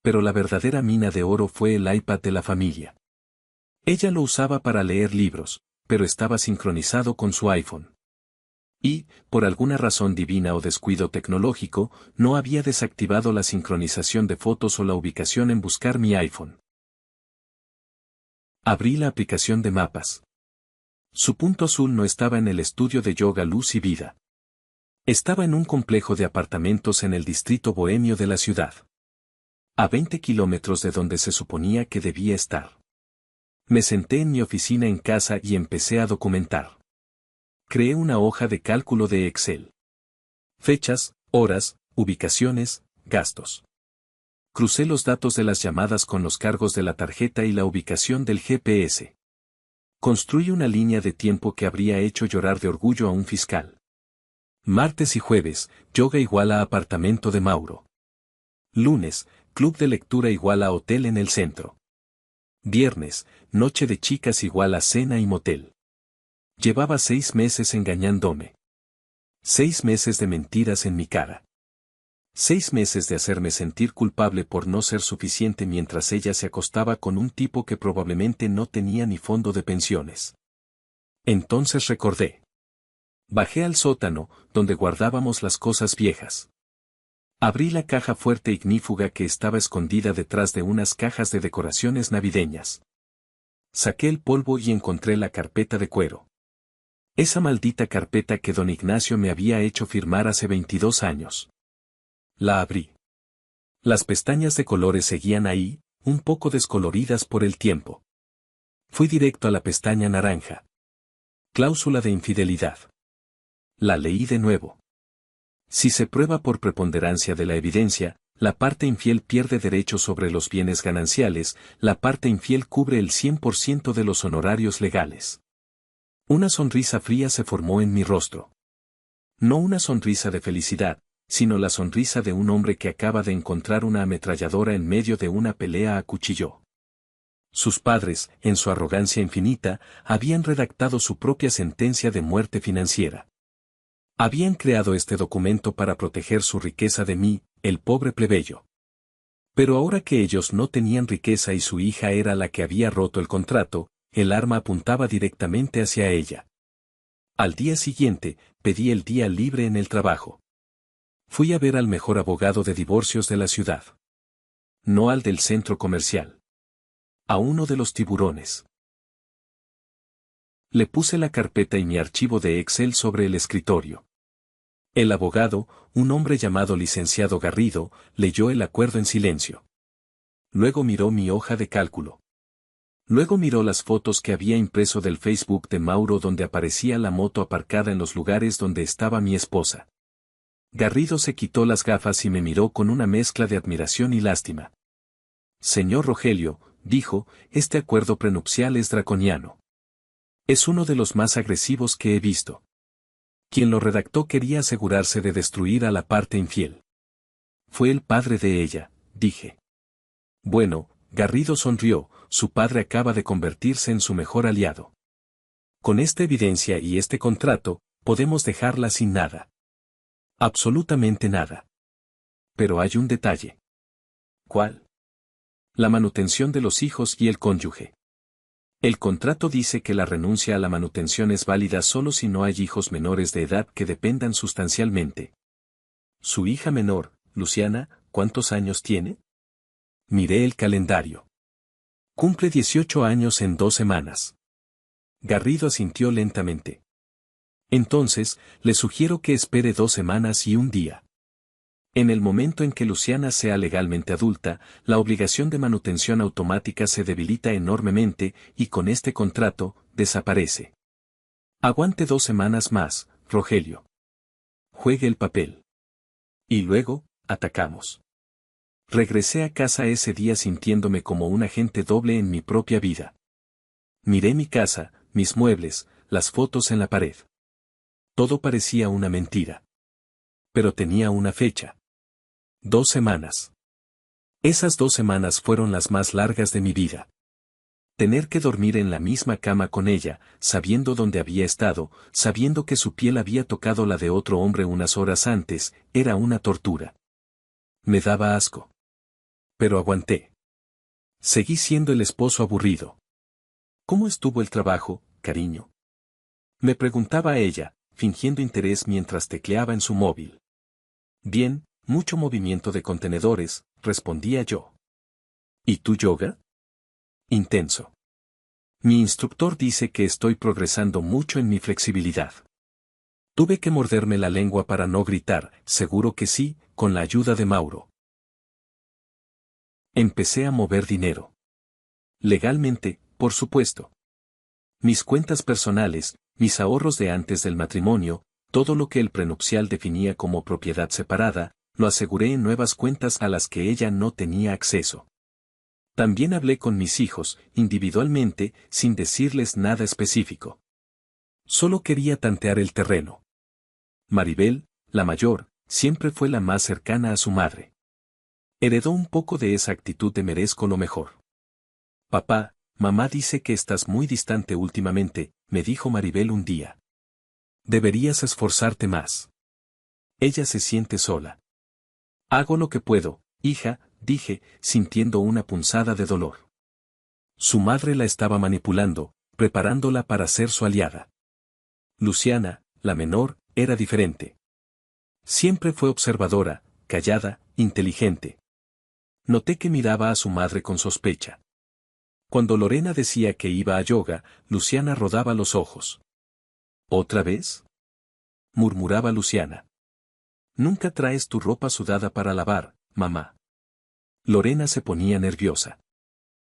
Pero la verdadera mina de oro fue el iPad de la familia. Ella lo usaba para leer libros, pero estaba sincronizado con su iPhone. Y, por alguna razón divina o descuido tecnológico, no había desactivado la sincronización de fotos o la ubicación en buscar mi iPhone. Abrí la aplicación de mapas. Su punto azul no estaba en el estudio de yoga Luz y Vida. Estaba en un complejo de apartamentos en el distrito bohemio de la ciudad. A 20 kilómetros de donde se suponía que debía estar. Me senté en mi oficina en casa y empecé a documentar. Creé una hoja de cálculo de Excel. Fechas, horas, ubicaciones, gastos. Crucé los datos de las llamadas con los cargos de la tarjeta y la ubicación del GPS. Construí una línea de tiempo que habría hecho llorar de orgullo a un fiscal. Martes y jueves, yoga igual a apartamento de Mauro. Lunes, club de lectura igual a hotel en el centro. Viernes, noche de chicas igual a cena y motel. Llevaba 6 meses engañándome. 6 meses de mentiras en mi cara. 6 meses de hacerme sentir culpable por no ser suficiente mientras ella se acostaba con un tipo que probablemente no tenía ni fondo de pensiones. Entonces recordé. Bajé al sótano, donde guardábamos las cosas viejas. Abrí la caja fuerte ignífuga que estaba escondida detrás de unas cajas de decoraciones navideñas. Saqué el polvo y encontré la carpeta de cuero. Esa maldita carpeta que don Ignacio me había hecho firmar hace 22 años. La abrí. Las pestañas de colores seguían ahí, un poco descoloridas por el tiempo. Fui directo a la pestaña naranja. Cláusula de infidelidad. La leí de nuevo. Si se prueba por preponderancia de la evidencia, la parte infiel pierde derechos sobre los bienes gananciales, la parte infiel cubre el 100% de los honorarios legales. Una sonrisa fría se formó en mi rostro. No una sonrisa de felicidad, sino la sonrisa de un hombre que acaba de encontrar una ametralladora en medio de una pelea a cuchillo. Sus padres, en su arrogancia infinita, habían redactado su propia sentencia de muerte financiera. Habían creado este documento para proteger su riqueza de mí, el pobre plebeyo. Pero ahora que ellos no tenían riqueza y su hija era la que había roto el contrato, el arma apuntaba directamente hacia ella. Al día siguiente, pedí el día libre en el trabajo. Fui a ver al mejor abogado de divorcios de la ciudad. No al del centro comercial. A uno de los tiburones. Le puse la carpeta y mi archivo de Excel sobre el escritorio. El abogado, un hombre llamado licenciado Garrido, leyó el acuerdo en silencio. Luego miró mi hoja de cálculo. Luego miró las fotos que había impreso del Facebook de Mauro donde aparecía la moto aparcada en los lugares donde estaba mi esposa. Garrido se quitó las gafas y me miró con una mezcla de admiración y lástima. Señor Rogelio, dijo, este acuerdo prenupcial es draconiano. Es uno de los más agresivos que he visto. Quien lo redactó quería asegurarse de destruir a la parte infiel. Fue el padre de ella, dije. Bueno, Garrido sonrió, su padre acaba de convertirse en su mejor aliado. Con esta evidencia y este contrato, podemos dejarla sin nada. Absolutamente nada. Pero hay un detalle. ¿Cuál? La manutención de los hijos y el cónyuge. El contrato dice que la renuncia a la manutención es válida solo si no hay hijos menores de edad que dependan sustancialmente. Su hija menor, Luciana, ¿cuántos años tiene? Miré el calendario. Cumple 18 años en 2 semanas. Garrido asintió lentamente. Entonces, le sugiero que espere 2 semanas y un día. En el momento en que Luciana sea legalmente adulta, la obligación de manutención automática se debilita enormemente y con este contrato, desaparece. Aguante 2 semanas más, Rogelio. Juegue el papel. Y luego, atacamos. Regresé a casa ese día sintiéndome como un agente doble en mi propia vida. Miré mi casa, mis muebles, las fotos en la pared. Todo parecía una mentira. Pero tenía una fecha. 2 semanas. Esas 2 semanas fueron las más largas de mi vida. Tener que dormir en la misma cama con ella, sabiendo dónde había estado, sabiendo que su piel había tocado la de otro hombre unas horas antes, era una tortura. Me daba asco. Pero aguanté. Seguí siendo el esposo aburrido. ¿Cómo estuvo el trabajo, cariño? Me preguntaba ella, fingiendo interés mientras tecleaba en su móvil. Bien, mucho movimiento de contenedores, respondía yo. ¿Y tu yoga? Intenso. Mi instructor dice que estoy progresando mucho en mi flexibilidad. Tuve que morderme la lengua para no gritar, seguro que sí, con la ayuda de Mauro. Empecé a mover dinero. Legalmente, por supuesto. Mis cuentas personales, mis ahorros de antes del matrimonio, todo lo que el prenupcial definía como propiedad separada, lo aseguré en nuevas cuentas a las que ella no tenía acceso. También hablé con mis hijos, individualmente, sin decirles nada específico. Solo quería tantear el terreno. Maribel, la mayor, siempre fue la más cercana a su madre. Heredó un poco de esa actitud de merezco lo mejor. Papá, mamá dice que estás muy distante últimamente, me dijo Maribel un día. Deberías esforzarte más. Ella se siente sola. Hago lo que puedo, hija, dije, sintiendo una punzada de dolor. Su madre la estaba manipulando, preparándola para ser su aliada. Luciana, la menor, era diferente. Siempre fue observadora, callada, inteligente. Noté que miraba a su madre con sospecha. Cuando Lorena decía que iba a yoga, Luciana rodaba los ojos. ¿Otra vez? Murmuraba Luciana. Nunca traes tu ropa sudada para lavar, mamá. Lorena se ponía nerviosa.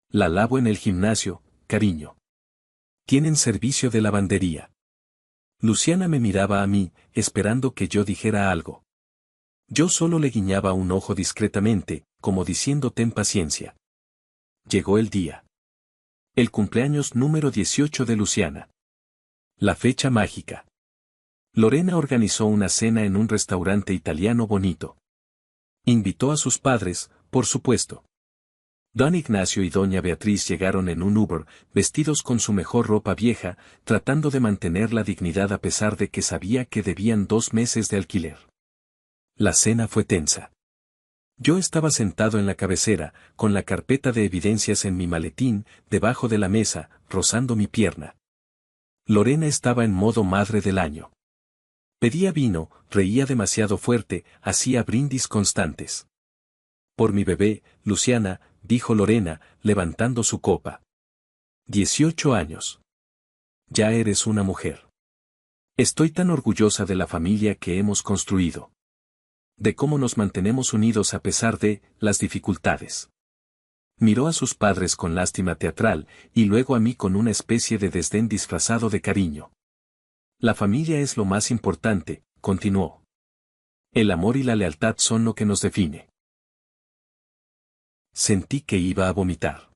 La lavo en el gimnasio, cariño. Tienen servicio de lavandería. Luciana me miraba a mí, esperando que yo dijera algo. Yo solo le guiñaba un ojo discretamente, como diciendo ten paciencia. Llegó el día. El cumpleaños número 18 de Luciana. La fecha mágica. Lorena organizó una cena en un restaurante italiano bonito. Invitó a sus padres, por supuesto. Don Ignacio y doña Beatriz llegaron en un Uber, vestidos con su mejor ropa vieja, tratando de mantener la dignidad a pesar de que sabía que debían 2 meses de alquiler. La cena fue tensa. Yo estaba sentado en la cabecera, con la carpeta de evidencias en mi maletín, debajo de la mesa, rozando mi pierna. Lorena estaba en modo madre del año. Pedía vino, reía demasiado fuerte, hacía brindis constantes. Por mi bebé, Luciana, dijo Lorena, levantando su copa. 18 años. Ya eres una mujer. Estoy tan orgullosa de la familia que hemos construido. De cómo nos mantenemos unidos a pesar de las dificultades. Miró a sus padres con lástima teatral, y luego a mí con una especie de desdén disfrazado de cariño. La familia es lo más importante, continuó. El amor y la lealtad son lo que nos define. Sentí que iba a vomitar.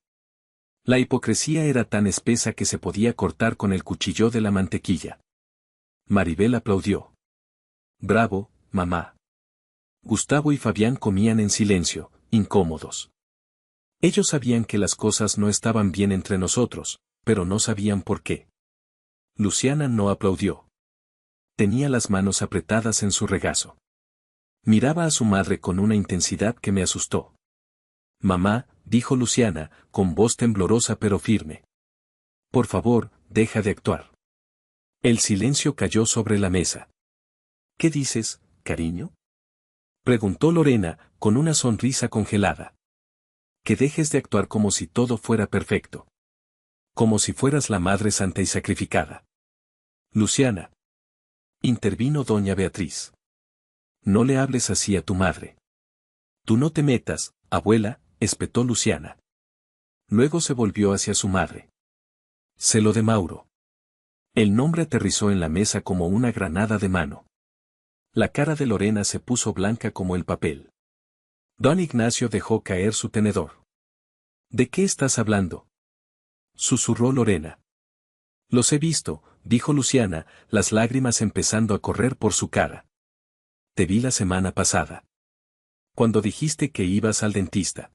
La hipocresía era tan espesa que se podía cortar con el cuchillo de la mantequilla. Maribel aplaudió. Bravo, mamá. Gustavo y Fabián comían en silencio, incómodos. Ellos sabían que las cosas no estaban bien entre nosotros, pero no sabían por qué. Luciana no aplaudió. Tenía las manos apretadas en su regazo. Miraba a su madre con una intensidad que me asustó. Mamá, dijo Luciana, con voz temblorosa pero firme. Por favor, deja de actuar. El silencio cayó sobre la mesa. ¿Qué dices, cariño? Preguntó Lorena, con una sonrisa congelada. Que dejes de actuar como si todo fuera perfecto. Como si fueras la Madre Santa y sacrificada. Luciana. Intervino doña Beatriz. No le hables así a tu madre. Tú no te metas, abuela, espetó Luciana. Luego se volvió hacia su madre. Se lo de Mauro. El nombre aterrizó en la mesa como una granada de mano. La cara de Lorena se puso blanca como el papel. Don Ignacio dejó caer su tenedor. ¿De qué estás hablando?, susurró Lorena. Los he visto, dijo Luciana, las lágrimas empezando a correr por su cara. Te vi la semana pasada. Cuando dijiste que ibas al dentista.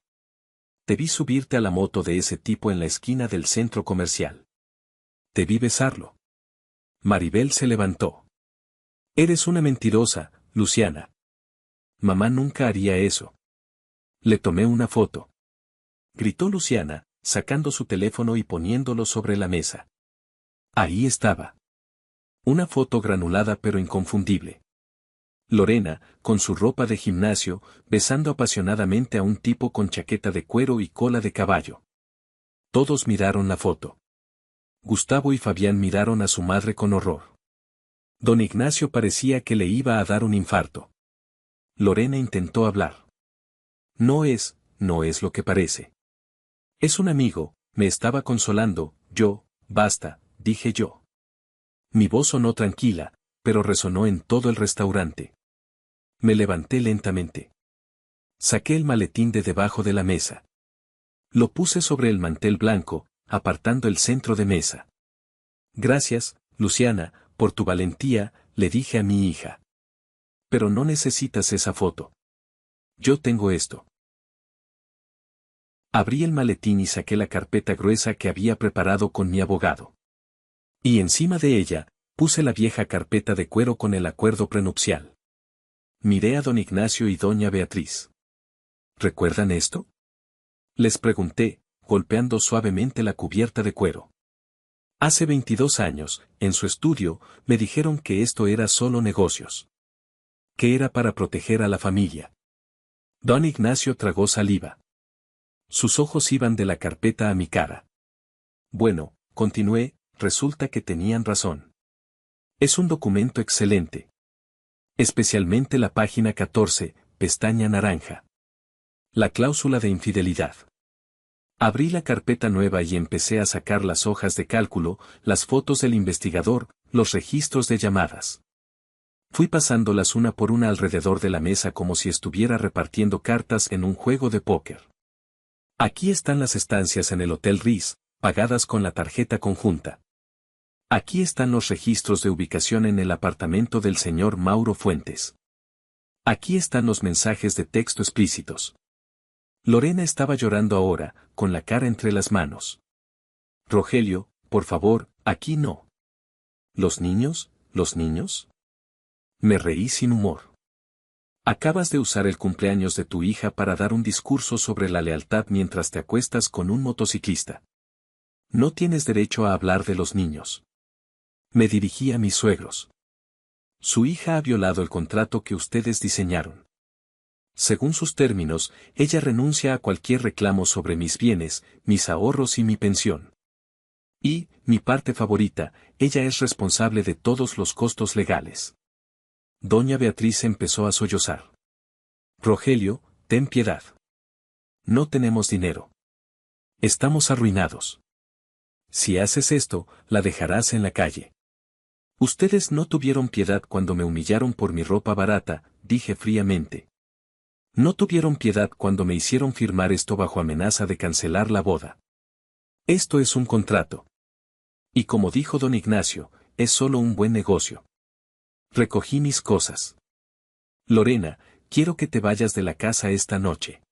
Te vi subirte a la moto de ese tipo en la esquina del centro comercial. Te vi besarlo. Maribel se levantó. Eres una mentirosa, Luciana. Mamá nunca haría eso. Le tomé una foto. Gritó Luciana, sacando su teléfono y poniéndolo sobre la mesa. Ahí estaba. Una foto granulada pero inconfundible. Lorena, con su ropa de gimnasio, besando apasionadamente a un tipo con chaqueta de cuero y cola de caballo. Todos miraron la foto. Gustavo y Fabián miraron a su madre con horror. Don Ignacio parecía que le iba a dar un infarto. Lorena intentó hablar. No es lo que parece. Es un amigo, me estaba consolando, basta, dije yo. Mi voz sonó tranquila, pero resonó en todo el restaurante. Me levanté lentamente. Saqué el maletín de debajo de la mesa. Lo puse sobre el mantel blanco, apartando el centro de mesa. Gracias, Luciana, por tu valentía, le dije a mi hija. Pero no necesitas esa foto. Yo tengo esto. Abrí el maletín y saqué la carpeta gruesa que había preparado con mi abogado. Y encima de ella, puse la vieja carpeta de cuero con el acuerdo prenupcial. Miré a don Ignacio y doña Beatriz. ¿Recuerdan esto?, les pregunté, golpeando suavemente la cubierta de cuero. Hace 22 años, en su estudio, me dijeron que esto era solo negocios. Que era para proteger a la familia. Don Ignacio tragó saliva. Sus ojos iban de la carpeta a mi cara. Bueno, continué, resulta que tenían razón. Es un documento excelente. Especialmente la página 14, pestaña naranja. La cláusula de infidelidad. Abrí la carpeta nueva y empecé a sacar las hojas de cálculo, las fotos del investigador, los registros de llamadas. Fui pasándolas una por una alrededor de la mesa como si estuviera repartiendo cartas en un juego de póker. Aquí están las estancias en el Hotel Riz, pagadas con la tarjeta conjunta. Aquí están los registros de ubicación en el apartamento del señor Mauro Fuentes. Aquí están los mensajes de texto explícitos. Lorena estaba llorando ahora, con la cara entre las manos. Rogelio, por favor, aquí no. ¿Los niños? ¿Los niños? Me reí sin humor. Acabas de usar el cumpleaños de tu hija para dar un discurso sobre la lealtad mientras te acuestas con un motociclista. No tienes derecho a hablar de los niños. Me dirigí a mis suegros. Su hija ha violado el contrato que ustedes diseñaron. Según sus términos, ella renuncia a cualquier reclamo sobre mis bienes, mis ahorros y mi pensión. Y, mi parte favorita, ella es responsable de todos los costos legales. Doña Beatriz empezó a sollozar. Rogelio, ten piedad. No tenemos dinero. Estamos arruinados. Si haces esto, la dejarás en la calle. Ustedes no tuvieron piedad cuando me humillaron por mi ropa barata, dije fríamente. No tuvieron piedad cuando me hicieron firmar esto bajo amenaza de cancelar la boda. Esto es un contrato. Y como dijo don Ignacio, es solo un buen negocio. Recogí mis cosas. Lorena, quiero que te vayas de la casa esta noche.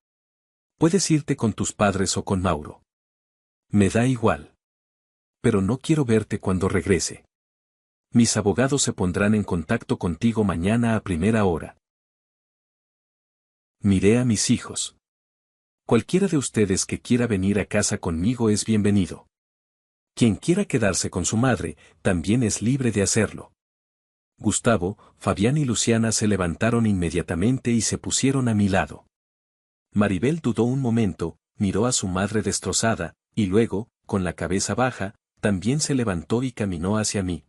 Puedes irte con tus padres o con Mauro. Me da igual. Pero no quiero verte cuando regrese. Mis abogados se pondrán en contacto contigo mañana a primera hora. Miré a mis hijos. Cualquiera de ustedes que quiera venir a casa conmigo es bienvenido. Quien quiera quedarse con su madre, también es libre de hacerlo. Gustavo, Fabián y Luciana se levantaron inmediatamente y se pusieron a mi lado. Maribel dudó un momento, miró a su madre destrozada, y luego, con la cabeza baja, también se levantó y caminó hacia mí.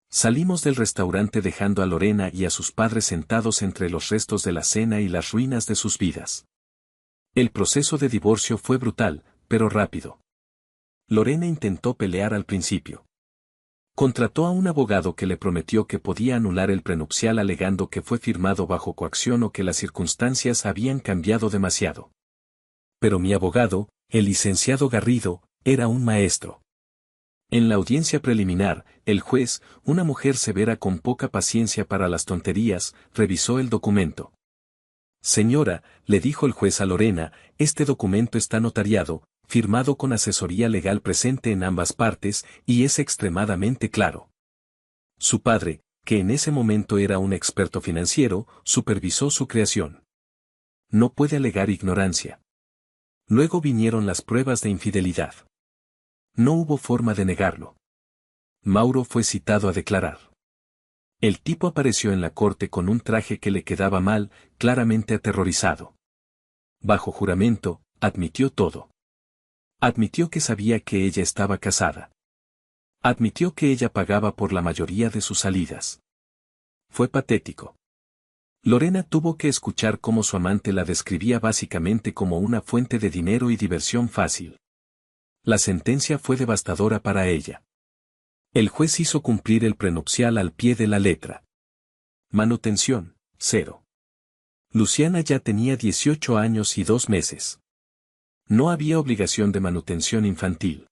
Salimos del restaurante dejando a Lorena y a sus padres sentados entre los restos de la cena y las ruinas de sus vidas. El proceso de divorcio fue brutal, pero rápido. Lorena intentó pelear al principio. Contrató a un abogado que le prometió que podía anular el prenupcial alegando que fue firmado bajo coacción o que las circunstancias habían cambiado demasiado. Pero mi abogado, el licenciado Garrido, era un maestro. En la audiencia preliminar, el juez, una mujer severa con poca paciencia para las tonterías, revisó el documento. Señora, le dijo el juez a Lorena, este documento está notariado, firmado con asesoría legal presente en ambas partes, y es extremadamente claro. Su padre, que en ese momento era un experto financiero, supervisó su creación. No puede alegar ignorancia. Luego vinieron las pruebas de infidelidad. No hubo forma de negarlo. Mauro fue citado a declarar. El tipo apareció en la corte con un traje que le quedaba mal, claramente aterrorizado. Bajo juramento, admitió todo. Admitió que sabía que ella estaba casada. Admitió que ella pagaba por la mayoría de sus salidas. Fue patético. Lorena tuvo que escuchar cómo su amante la describía básicamente como una fuente de dinero y diversión fácil. La sentencia fue devastadora para ella. El juez hizo cumplir el prenupcial al pie de la letra. Manutención, 0. Luciana ya tenía 18 años y 2 meses. No había obligación de manutención infantil.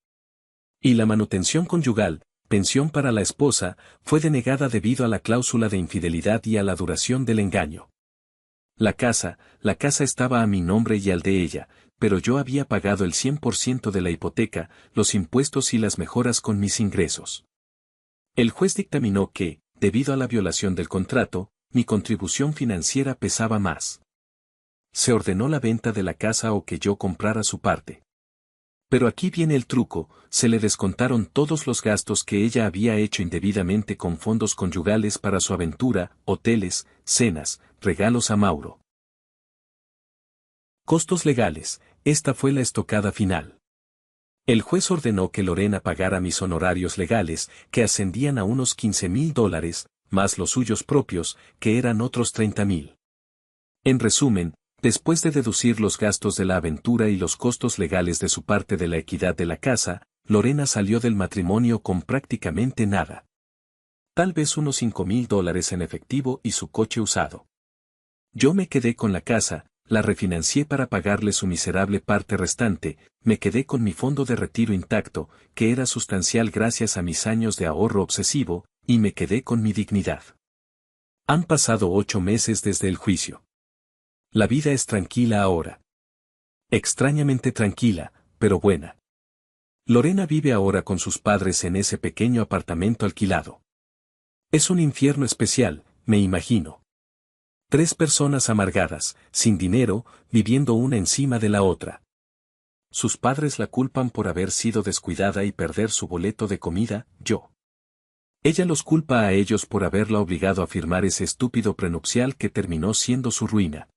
Y la manutención conyugal, pensión para la esposa, fue denegada debido a la cláusula de infidelidad y a la duración del engaño. La casa estaba a mi nombre y al de ella, pero yo había pagado el 100% de la hipoteca, los impuestos y las mejoras con mis ingresos. El juez dictaminó que, debido a la violación del contrato, mi contribución financiera pesaba más. Se ordenó la venta de la casa o que yo comprara su parte. Pero aquí viene el truco, se le descontaron todos los gastos que ella había hecho indebidamente con fondos conyugales para su aventura, hoteles, cenas, regalos a Mauro. Costos legales, esta fue la estocada final. El juez ordenó que Lorena pagara mis honorarios legales, que ascendían a unos $15,000, más los suyos propios, que eran otros $30,000. En resumen, después de deducir los gastos de la aventura y los costos legales de su parte de la equidad de la casa, Lorena salió del matrimonio con prácticamente nada. Tal vez unos $5,000 en efectivo y su coche usado. Yo me quedé con la casa, la refinancié para pagarle su miserable parte restante, me quedé con mi fondo de retiro intacto, que era sustancial gracias a mis años de ahorro obsesivo, y me quedé con mi dignidad. Han pasado 8 meses desde el juicio. La vida es tranquila ahora. Extrañamente tranquila, pero buena. Lorena vive ahora con sus padres en ese pequeño apartamento alquilado. Es un infierno especial, me imagino. 3 personas amargadas, sin dinero, viviendo una encima de la otra. Sus padres la culpan por haber sido descuidada y perder su boleto de comida, yo. Ella los culpa a ellos por haberla obligado a firmar ese estúpido prenupcial que terminó siendo su ruina.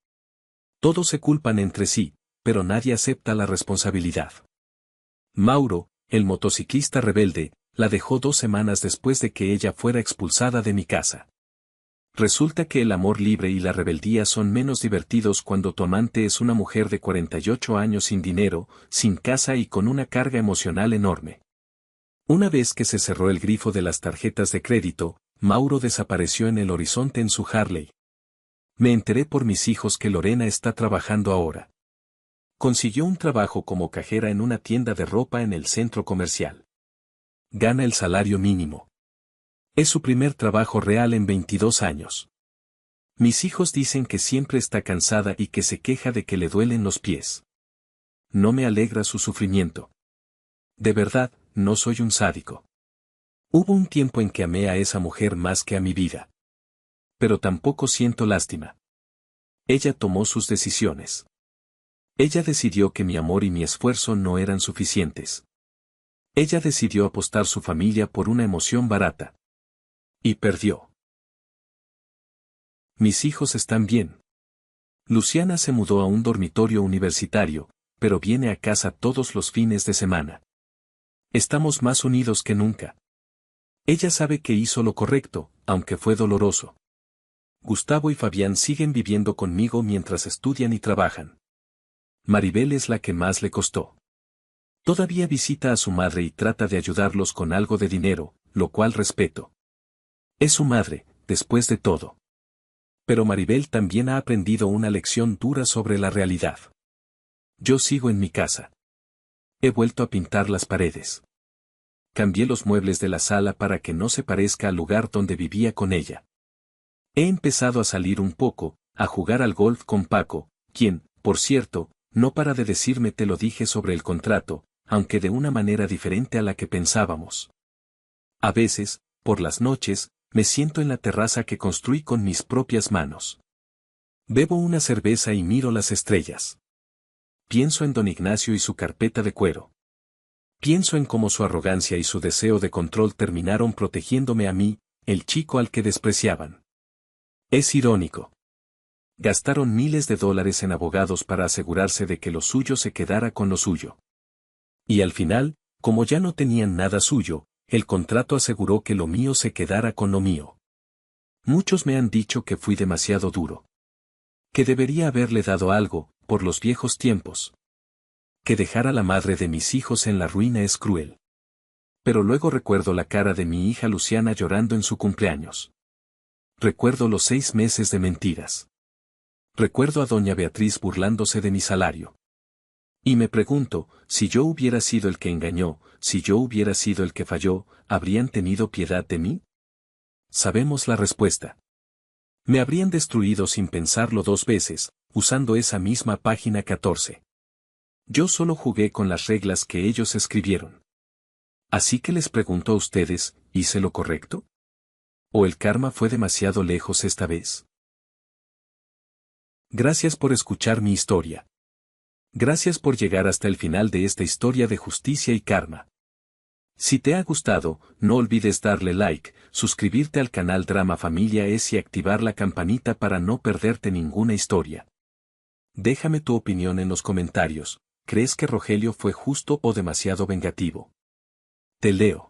Todos se culpan entre sí, pero nadie acepta la responsabilidad. Mauro, el motociclista rebelde, la dejó 2 semanas después de que ella fuera expulsada de mi casa. Resulta que el amor libre y la rebeldía son menos divertidos cuando tu amante es una mujer de 48 años sin dinero, sin casa y con una carga emocional enorme. Una vez que se cerró el grifo de las tarjetas de crédito, Mauro desapareció en el horizonte en su Harley. Me enteré por mis hijos que Lorena está trabajando ahora. Consiguió un trabajo como cajera en una tienda de ropa en el centro comercial. Gana el salario mínimo. Es su primer trabajo real en 22 años. Mis hijos dicen que siempre está cansada y que se queja de que le duelen los pies. No me alegra su sufrimiento. De verdad, no soy un sádico. Hubo un tiempo en que amé a esa mujer más que a mi vida. Pero tampoco siento lástima. Ella tomó sus decisiones. Ella decidió que mi amor y mi esfuerzo no eran suficientes. Ella decidió apostar su familia por una emoción barata. Y perdió. Mis hijos están bien. Luciana se mudó a un dormitorio universitario, pero viene a casa todos los fines de semana. Estamos más unidos que nunca. Ella sabe que hizo lo correcto, aunque fue doloroso. Gustavo y Fabián siguen viviendo conmigo mientras estudian y trabajan. Maribel es la que más le costó. Todavía visita a su madre y trata de ayudarlos con algo de dinero, lo cual respeto. Es su madre, después de todo. Pero Maribel también ha aprendido una lección dura sobre la realidad. Yo sigo en mi casa. He vuelto a pintar las paredes. Cambié los muebles de la sala para que no se parezca al lugar donde vivía con ella. He empezado a salir un poco, a jugar al golf con Paco, quien, por cierto, no para de decirme te lo dije sobre el contrato, aunque de una manera diferente a la que pensábamos. A veces, por las noches, me siento en la terraza que construí con mis propias manos. Bebo una cerveza y miro las estrellas. Pienso en don Ignacio y su carpeta de cuero. Pienso en cómo su arrogancia y su deseo de control terminaron protegiéndome a mí, el chico al que despreciaban. Es irónico. Gastaron miles de dólares en abogados para asegurarse de que lo suyo se quedara con lo suyo. Y al final, como ya no tenían nada suyo, el contrato aseguró que lo mío se quedara con lo mío. Muchos me han dicho que fui demasiado duro. Que debería haberle dado algo, por los viejos tiempos. Que dejar a la madre de mis hijos en la ruina es cruel. Pero luego recuerdo la cara de mi hija Luciana llorando en su cumpleaños. Recuerdo los 6 meses de mentiras. Recuerdo a doña Beatriz burlándose de mi salario. Y me pregunto, si yo hubiera sido el que engañó, si yo hubiera sido el que falló, ¿habrían tenido piedad de mí? Sabemos la respuesta. Me habrían destruido sin pensarlo 2 veces, usando esa misma página 14. Yo solo jugué con las reglas que ellos escribieron. Así que les pregunto a ustedes, ¿hice lo correcto? ¿O el karma fue demasiado lejos esta vez? Gracias por escuchar mi historia. Gracias por llegar hasta el final de esta historia de justicia y karma. Si te ha gustado, no olvides darle like, suscribirte al canal Drama Familia S y activar la campanita para no perderte ninguna historia. Déjame tu opinión en los comentarios. ¿Crees que Rogelio fue justo o demasiado vengativo? Te leo.